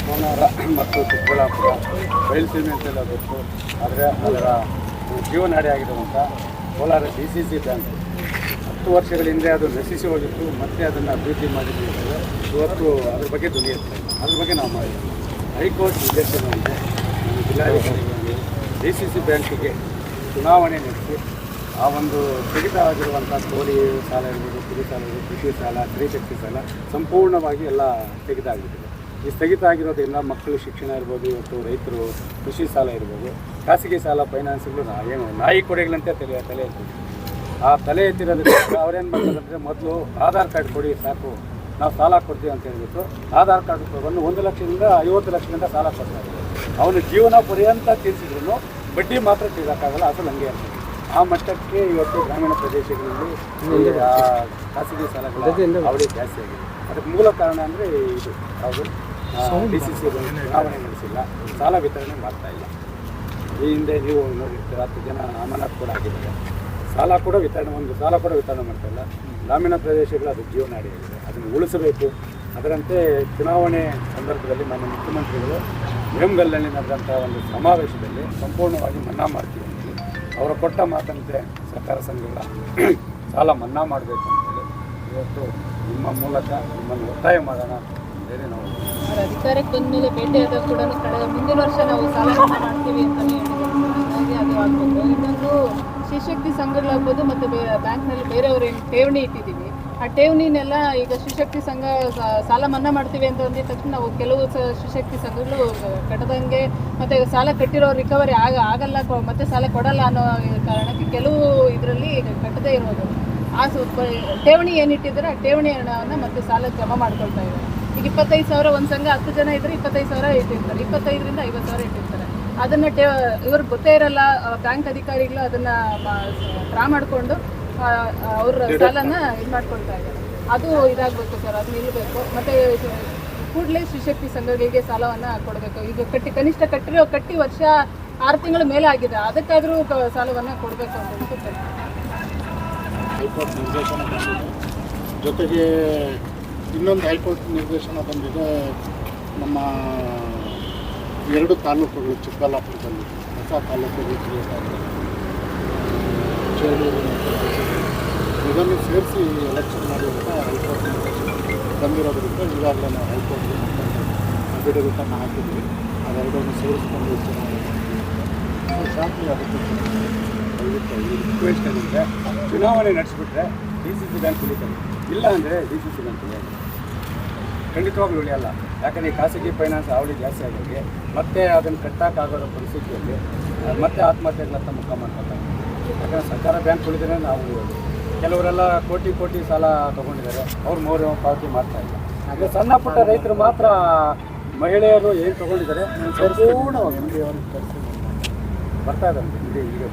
ಕೋಲಾರ ಮತ್ತು ಚಿಕ್ಕಬಳ್ಳಾಪುರ ಬಯಲುಸೀಮೆ ಅಂತೆಲ್ಲ ಗೊತ್ತು. ಆದರೆ ಅದರ ಜೀವನಾಡಿ ಆಗಿರುವಂಥ ಕೋಲಾರ DCC ಬ್ಯಾಂಕ್ 10 ವರ್ಷಗಳ ಹಿಂದೆ ಅದು ನಶಿಸಿ ಹೋಗಿತ್ತು. ಮತ್ತೆ ಅದನ್ನು ಅಭಿವೃದ್ಧಿ ಮಾಡಿದ್ದೀವಿ. ಇವತ್ತು ಅದ್ರ ಬಗ್ಗೆ ಧ್ವನಿ ಇರ್ತದೆ. ಅದ್ರ ಬಗ್ಗೆ ನಾವು ಮಾಡಿದ್ವಿ. ಹೈಕೋರ್ಟ್ ನಿರ್ದೇಶನದಂತೆ ಜಿಲ್ಲಾಧಿಕಾರಿಗಳಿಗೆ DCC ಬ್ಯಾಂಕಿಗೆ ಚುನಾವಣೆ ನಡೆಸಿ ಆ ಒಂದು ಸ್ಥಗಿತವಾಗಿರುವಂಥ ಕೋಳಿ ಸಾಲ ಇರ್ಬೋದು, ಕುರಿ ಸಾಲ ಇರ್ಬೋದು, ಕೃಷಿ ಸಾಲ, ಸ್ತ್ರೀಶಕ್ತಿ ಸಾಲ ಸಂಪೂರ್ಣವಾಗಿ ಎಲ್ಲ ಸ್ಥಗಿತ ಆಗಿಬಿಟ್ಟಿದೆ. ಈ ಸ್ಥಗಿತ ಆಗಿರೋದ್ರಿಂದ ಮಕ್ಕಳು ಶಿಕ್ಷಣ ಇರ್ಬೋದು, ಇವತ್ತು ರೈತರು ಕೃಷಿ ಸಾಲ ಇರ್ಬೋದು, ಖಾಸಗಿ ಸಾಲ ಫೈನಾನ್ಸ್ಗಳು ಏನು ನಾಯಿ ಕೊಡೆಗಳಂತೆ ತಲೆ ಎತ್ತಿದೆ. ಆ ತಲೆ ಎತ್ತಿರೋದಕ್ಕೆ ಅವ್ರೇನು ಮಾಡ್ತಾರಂದರೆ ಮೊದಲು ಆಧಾರ್ ಕಾರ್ಡ್ ಕೊಡಿ ಸಾಕು, ನಾವು ಸಾಲ ಕೊಡ್ತೀವಿ ಅಂತ ಹೇಳ್ಬಿಟ್ಟು ಆಧಾರ್ ಕಾರ್ಡ್ ತೊಗೊಂಡು 1 ಲಕ್ಷದಿಂದ 50 ಲಕ್ಷದಿಂದ ಸಾಲ ಕೊಡ್ತಾರೆ. ಅವನು ಜೀವನ ಪರ್ಯಂತ ತೀರಿಸಿದ್ರು ಬಡ್ಡಿ ಮಾತ್ರ ತೀರೋಕ್ಕಾಗಲ್ಲ, ಅಸಲು ಹಂಗೆ ಇರ್ತದೆ. ಆ ಮಟ್ಟಕ್ಕೆ ಇವತ್ತು ಗ್ರಾಮೀಣ ಪ್ರದೇಶಗಳಲ್ಲಿ ಖಾಸಗಿ ಸಾಲಗಳ ಅವಳಿ ಜಾಸ್ತಿ ಆಗಿದೆ. ಅದಕ್ಕೆ ಮೂಲ ಕಾರಣ ಅಂದರೆ ಇದು ಯಾವುದು DCC ಚುನಾವಣೆ ನಡೆಸಿಲ್ಲ, ಸಾಲ ವಿತರಣೆ ಮಾಡ್ತಾ ಇಲ್ಲ. ಈ ಹಿಂದೆ ನೀವು ನೋಡಿರ್ತೀರ 10 ಜನ ಅಮಾನತು ಕೂಡ ಆಗಿದ್ದಾರೆ. ಸಾಲ ಕೂಡ ವಿತರಣೆ ಮಾಡ್ತಾ ಇಲ್ಲ. ಗ್ರಾಮೀಣ ಪ್ರದೇಶಗಳು ಅದು ಜೀವನಾಡಿಯಾಗಿದೆ, ಅದನ್ನು ಉಳಿಸಬೇಕು. ಅದರಂತೆ ಚುನಾವಣೆ ಸಂದರ್ಭದಲ್ಲಿ ಮಾನ್ಯ ಮುಖ್ಯಮಂತ್ರಿಗಳು ವೇಮಗಲ್ನಲ್ಲಿ ನಡೆದಂಥ ಒಂದು ಸಮಾವೇಶದಲ್ಲಿ ಸಂಪೂರ್ಣವಾಗಿ ಮನ್ನಾ ಮಾಡ್ತೀವಿ ಅಂತೇಳಿ ಅವರು ಕೊಟ್ಟ ಮಾತಂತೆ ಸಹಕಾರ ಸಂಘಗಳ ಸಾಲ ಮನ್ನಾ ಮಾಡಬೇಕು ಅಂತೇಳಿ ಇವತ್ತು ನಿಮ್ಮ ಮೂಲಕ ನಿಮ್ಮನ್ನು ಒತ್ತಾಯ ಮಾಡೋಣ ಅಂತೇಳಿ ನಾವು ಅಧಿಕಾರಕ್ಕೆ ಬಂದ ಮೇಲೆ ಭೇಟಿಯಾದಾಗ ಕೂಡ ಮುಂದಿನ ವರ್ಷ ನಾವು ಸಾಲ ಮನ್ನಾ ಮಾಡ್ತೀವಿ ಅಂತಲೇ ಹೇಳಿದ್ರು. ಹಾಗಾಗಿ ಅದು ಆಗ್ಬೋದು. ಇನ್ನೊಂದು ಶಿವಶಕ್ತಿ ಸಂಘಗಳಾಗ್ಬೋದು ಮತ್ತು ಬ್ಯಾಂಕ್ನಲ್ಲಿ ಬೇರೆಯವರು ಏನು ಠೇವಣಿ ಇಟ್ಟಿದ್ದೀವಿ, ಆ ಠೇವಣಿನೆಲ್ಲ ಈಗ ಶಿವಶಕ್ತಿ ಸಂಘ ಸಾಲ ಮನ್ನಾ ಮಾಡ್ತೀವಿ ಅಂತ ಅಂದಿದ ತಕ್ಷಣ ನಾವು ಕೆಲವು ಶಿವಶಕ್ತಿ ಸಂಘಗಳು ಕಟ್ಟದಂಗೆ ಮತ್ತು ಸಾಲ ಕಟ್ಟಿರೋ ರಿಕವರಿ ಆಗಲ್ಲ ಮತ್ತು ಸಾಲ ಕೊಡಲ್ಲ ಅನ್ನೋ ಕಾರಣಕ್ಕೆ ಕೆಲವು ಇದರಲ್ಲಿ ಕಟ್ಟದೇ ಇರೋದು ಆ ಠೇವಣಿ ಏನಿಟ್ಟಿದ್ದಾರೆ ಆ ಠೇವಣಿ ಹಣವನ್ನು ಮತ್ತೆ ಸಾಲ ಜಮಾ ಮಾಡ್ಕೊಳ್ತಾ ಇದ್ದಾರೆ. ಈಗ 25,000 ಒಂದು ಸಂಘ 10 ಜನ ಇದ್ದರೆ 25,000 ಇಟ್ಟಿರ್ತಾರೆ, 25ರಿಂದ 50,000 ಇಟ್ಟಿರ್ತಾರೆ. ಅದನ್ನು ಇವ್ರಿಗೆ ಗೊತ್ತೇ ಇರಲ್ಲ, ಬ್ಯಾಂಕ್ ಅಧಿಕಾರಿಗಳು ಅದನ್ನು ಡ್ರಾ ಮಾಡಿಕೊಂಡು ಅವ್ರ ಸಾಲನ ಇದು ಮಾಡ್ಕೊಳ್ತಾ ಇದ್ದಾರೆ. ಅದು ಇದಾಗಬೇಕು ಸರ್, ಅದು ನಿಲ್ಲಬೇಕು. ಮತ್ತು ಕೂಡಲೇ ಶಿವಶಕ್ತಿ ಸಂಘಗಳಿಗೆ ಸಾಲವನ್ನು ಕೊಡಬೇಕು. ಈಗ ಕನಿಷ್ಠ ಕಟ್ಟಿ ವರ್ಷ 6 ತಿಂಗಳ ಮೇಲೆ ಆಗಿದೆ, ಅದಕ್ಕಾದರೂ ಸಾಲವನ್ನು ಕೊಡಬೇಕು ಅಂತ ಹೇಳ್ತಾರೆ. ಹೈಕೋರ್ಟ್ ನಿರ್ದೇಶನ ಬಂದಿದೆ, ಜೊತೆಗೆ ಇನ್ನೊಂದು ಹೈಕೋರ್ಟ್ ನಿರ್ದೇಶನ ಬಂದಿದೆ. ನಮ್ಮ 2 ತಾಲೂಕುಗಳು ಚಿಕ್ಕಬಳ್ಳಾಪುರದಲ್ಲಿ ಹೊಸ ತಾಲೂಕುಗಳು ಕ್ರಿಯೇಟ್ ಆಗಿದೆ, ಚೇಳೂರು ಇದನ್ನು ಸೇರಿಸಿ ಎಲೆಕ್ಷನ್ ಮಾಡುವಂಥ ಹೈಕೋರ್ಟ್ ನಿರ್ದೇಶನ ಬಂದಿರೋದ್ರಿಂದ ಈಗಾಗಲೇ ನಾವು ಹೈಕೋರ್ಟ್ಗೆ ಅಫಿಡವಿಟನ್ನು ಹಾಕಿದ್ವಿ. ಅದೆರಡನ್ನು ಸೇರಿಸ್ಕೊಂಡು ಶಾಂತಿ ಅದಕ್ಕೆ ರಿಕ್ವೆಸ್ಟ್ ಏನಂದರೆ ಚುನಾವಣೆ ನಡೆಸಿಬಿಟ್ರೆ DCC ಬ್ಯಾಂಕ್ ಉಳಿತಾರೆ, ಇಲ್ಲ ಅಂದರೆ DCC ಬ್ಯಾಂಕ್ ಉಳಿಯಲ್ಲ, ಖಂಡಿತವಾಗ್ಲೂ ಉಳಿಯಲ್ಲ. ಯಾಕಂದರೆ ಖಾಸಗಿ ಫೈನಾನ್ಸ್ ಅವಳಿ ಜಾಸ್ತಿ ಆಗೋರಿಗೆ ಮತ್ತೆ ಅದನ್ನು ಕಟ್ಟೋಕ್ಕಾಗೋರೋ ಪರಿಸ್ಥಿತಿಯಲ್ಲಿ ಮತ್ತೆ ಆತ್ಮಹತ್ಯೆಗಳತ್ತ ಮುಖ ಮಾಡ್ಕೊತಾರೆ. ಯಾಕಂದರೆ ಸರ್ಕಾರ ಬ್ಯಾಂಕ್ ಉಳಿದ್ರೆ ನಾವು ಉಳಿಯೋದು. ಕೆಲವರೆಲ್ಲ ಕೋಟಿ ಸಾಲ ತೊಗೊಂಡಿದ್ದಾರೆ, ಅವ್ರು ಮೌಲ್ಯ ಪಾವತಿ ಮಾಡ್ತಾ ಇಲ್ಲ. ಹಾಗೆ ಸಣ್ಣ ಪುಟ್ಟ ರೈತರು ಮಾತ್ರ, ಮಹಿಳೆಯರು ಏನು ತೊಗೊಂಡಿದ್ದಾರೆ ಸಂಪೂರ್ಣ MD ಅವ್ರಿಗೆ ಬರ್ತಾ ಇದ್ದಾರೆ. ಈಗ